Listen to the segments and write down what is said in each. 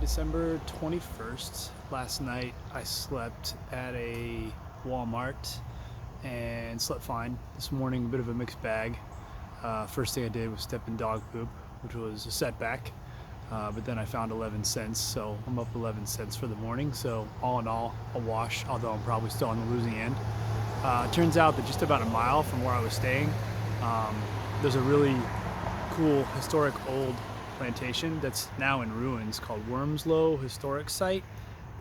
December 21st. Last night I slept at a Walmart and slept fine. This morning, a bit of a mixed bag. First thing I did was step in dog poop, which was a setback. But then I found 11 cents, so I'm up 11 cents for the morning. So all in all, a wash, although I'm probably still on the losing end. It turns out that just about a mile from where I was staying, there's a really cool historic old plantation that's now in ruins called Wormslow Historic Site,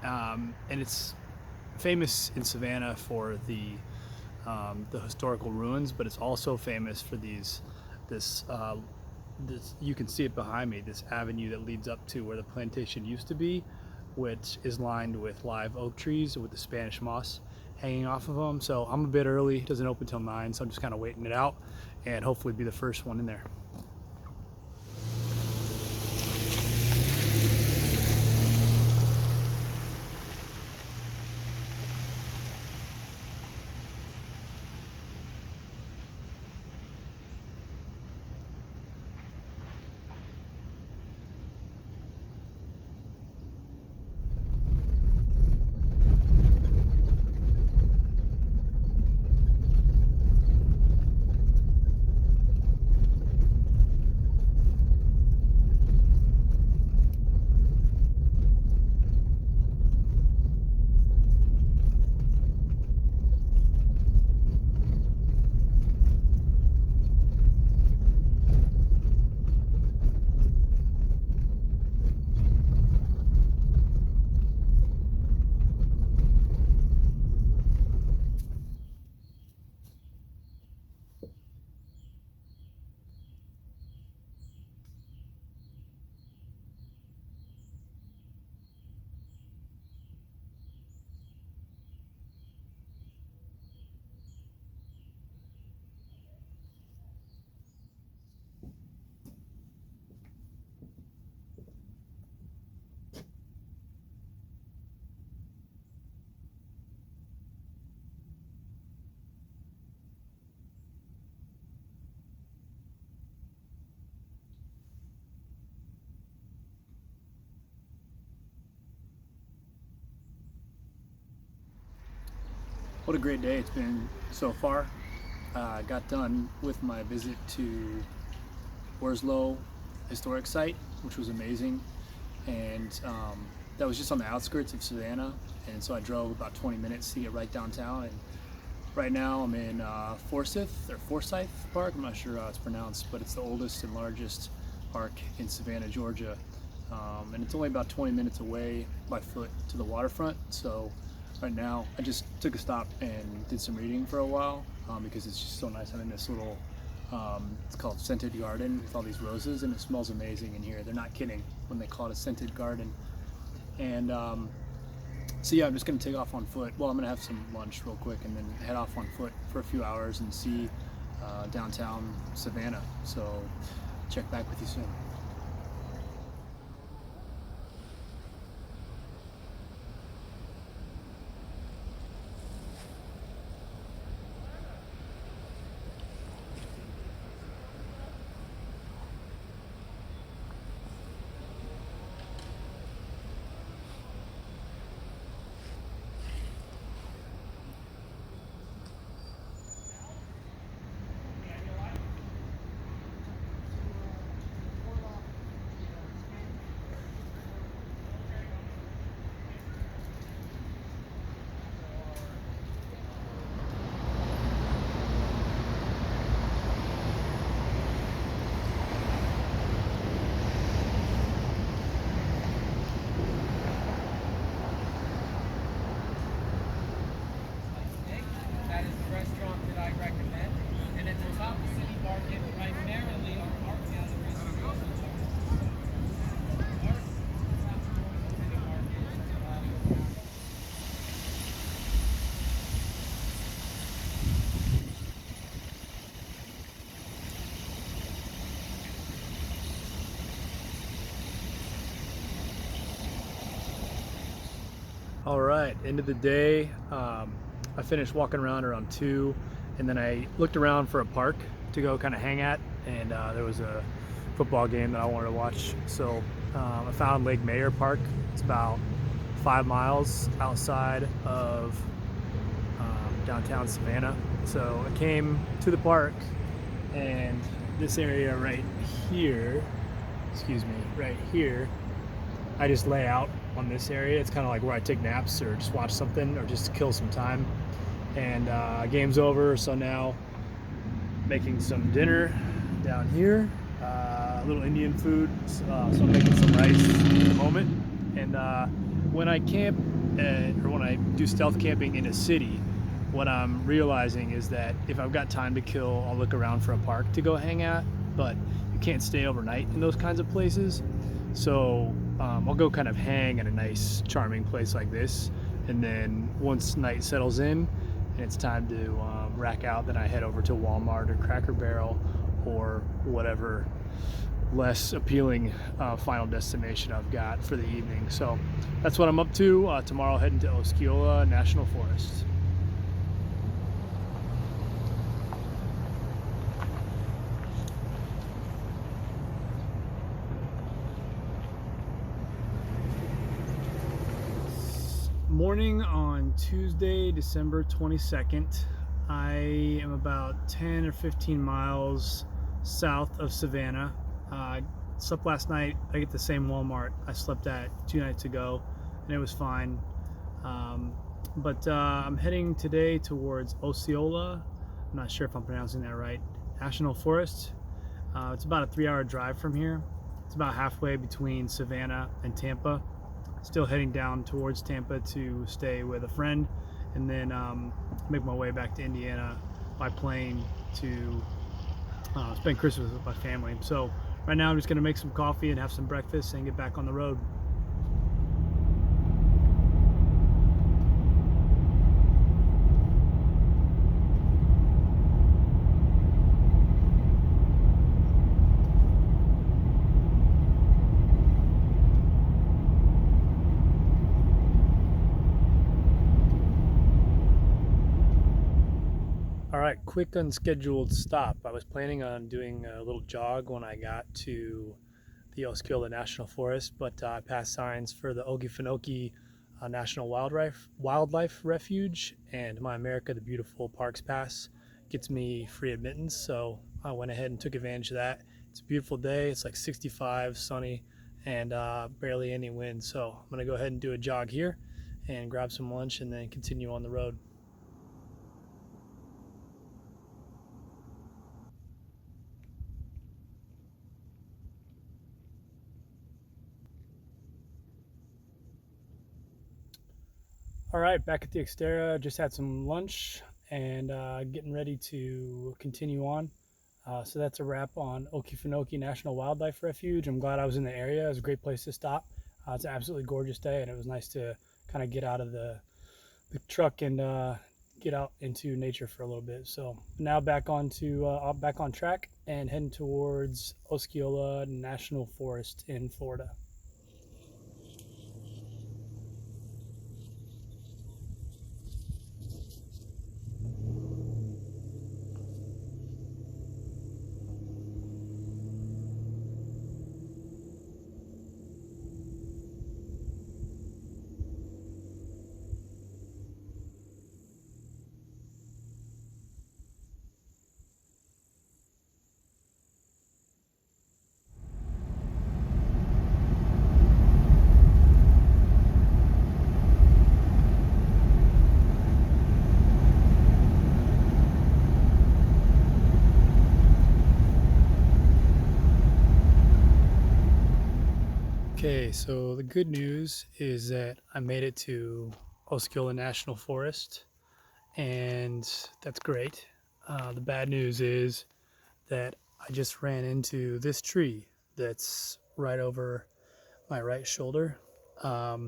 and it's famous in Savannah for the historical ruins, but it's also famous for this you can see it behind me, this avenue that leads up to where the plantation used to be, which is lined with live oak trees with the Spanish moss hanging off of them. So I'm a bit early, it doesn't open till 9, so I'm just kind of waiting it out and hopefully be the first one in there. What a great day it's been so far. I got done with my visit to Wormslow Historic Site, which was amazing, and that was just on the outskirts of Savannah, and so I drove about 20 minutes to get right downtown, and right now I'm in Forsyth Park. I'm not sure how it's pronounced, but it's the oldest and largest park in Savannah, Georgia, and it's only about 20 minutes away by foot to the waterfront. So right now I just took a stop and did some reading for a while because it's just so nice. I'm in this little it's called Scented Garden with all these roses, and it smells amazing in here. They're not kidding when they call it a scented garden. And so yeah, I'm just gonna take off on foot. Well, I'm gonna have some lunch real quick and then head off on foot for a few hours and see downtown Savannah. So check back with you soon. All right, end of the day. I finished walking around 2, and then I looked around for a park to go kind of hang at, and there was a football game that I wanted to watch. So I found Lake Mayer Park. It's about 5 miles outside of downtown Savannah. So I came to the park, and this area right here, right here, I just lay out on this area. It's kind of like where I take naps or just watch something or just kill some time. And game's over, so now making some dinner down here, a little Indian food, so I'm making some rice in the moment. And when I camp or when I do stealth camping in a city, what I'm realizing is that if I've got time to kill, I'll look around for a park to go hang out, but you can't stay overnight in those kinds of places. So I'll go kind of hang in a nice, charming place like this, and then once night settles in and it's time to rack out, then I head over to Walmart or Cracker Barrel or whatever less appealing final destination I've got for the evening. So that's what I'm up to. Tomorrow heading to Osceola National Forest. Morning on Tuesday, December 22nd. I am about 10 or 15 miles south of Savannah. Slept last night. I get the same Walmart I slept at 2 nights ago, and it was fine. But I'm heading today towards Osceola. I'm not sure if I'm pronouncing that right. National Forest. It's about a 3-hour drive from here. It's about halfway between Savannah and Tampa. Still heading down towards Tampa to stay with a friend, and then make my way back to Indiana by plane to spend Christmas with my family. So right now I'm just going to make some coffee and have some breakfast and get back on the road. All right, quick unscheduled stop. I was planning on doing a little jog when I got to the Osceola National Forest, but I passed signs for the Okefenokee National Wildlife Refuge, and My America the Beautiful Parks Pass gets me free admittance, so I went ahead and took advantage of that. It's a beautiful day. It's like 65, sunny, and barely any wind, so I'm going to go ahead and do a jog here and grab some lunch and then continue on the road. All right, back at the Xterra, just had some lunch and getting ready to continue on. So that's a wrap on Okefenokee National Wildlife Refuge. I'm glad I was in the area. It was a great place to stop. It's an absolutely gorgeous day, and it was nice to kind of get out of the truck and get out into nature for a little bit. So now back on track and heading towards Osceola National Forest in Florida. Okay, so the good news is that I made it to Osceola National Forest, and that's great. The bad news is that I just ran into this tree that's right over my right shoulder. I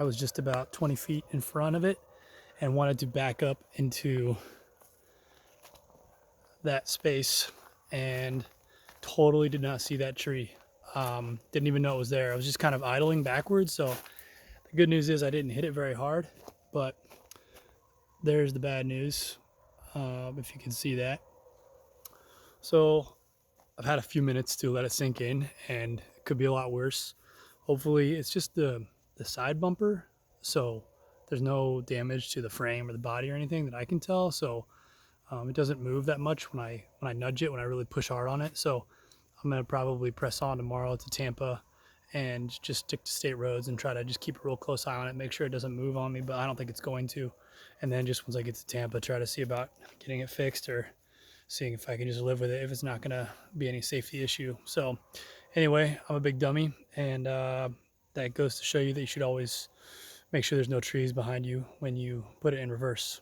was just about 20 feet in front of it and wanted to back up into that space and totally did not see that tree. Didn't even know it was there. I was just kind of idling backwards. So the good news is I didn't hit it very hard, but there's the bad news, if you can see that. So I've had a few minutes to let it sink in, and it could be a lot worse. Hopefully it's just the side bumper, so there's no damage to the frame or the body or anything that I can tell. So it doesn't move that much when I nudge it, when I really push hard on it. So I'm gonna probably press on tomorrow to Tampa and just stick to state roads and try to just keep a real close eye on it, make sure it doesn't move on me, but I don't think it's going to. And then just once I get to Tampa, try to see about getting it fixed or seeing if I can just live with it if it's not gonna be any safety issue. So anyway, I'm a big dummy, and that goes to show you that you should always make sure there's no trees behind you when you put it in reverse.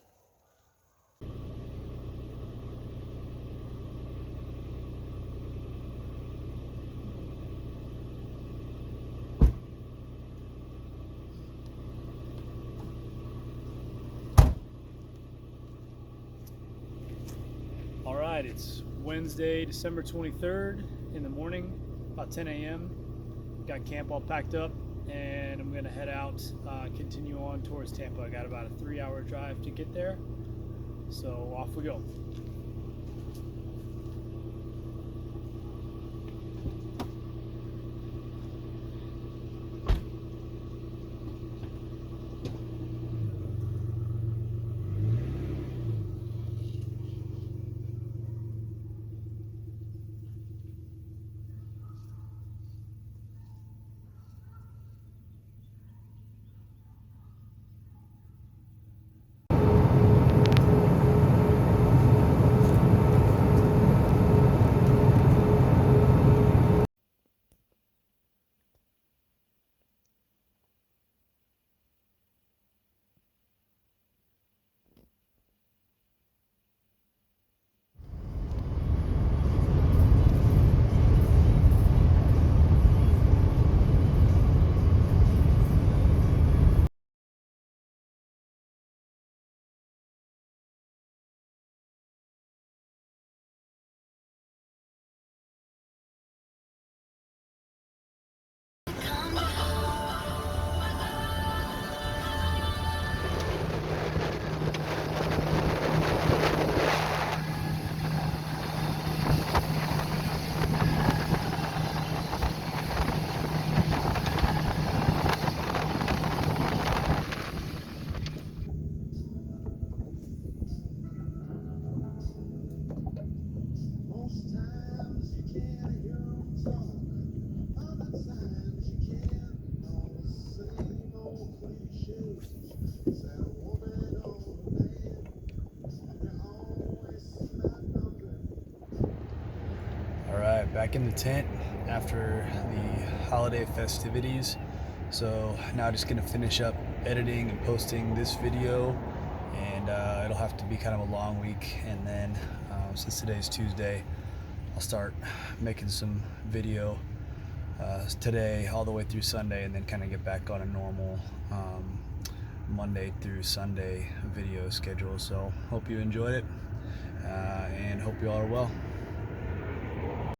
All right, it's Wednesday, December 23rd in the morning, about 10 a.m. Got camp all packed up, and I'm gonna head out, continue on towards Tampa. I got about a 3-hour drive to get there, so off we go. All right, back in the tent after the holiday festivities. So now just gonna finish up editing and posting this video, and it'll have to be kind of a long week. And then since today's Tuesday, I'll start making some video today all the way through Sunday, and then kind of get back on a normal Monday through Sunday video schedule. So hope you enjoyed it, and hope you all are well.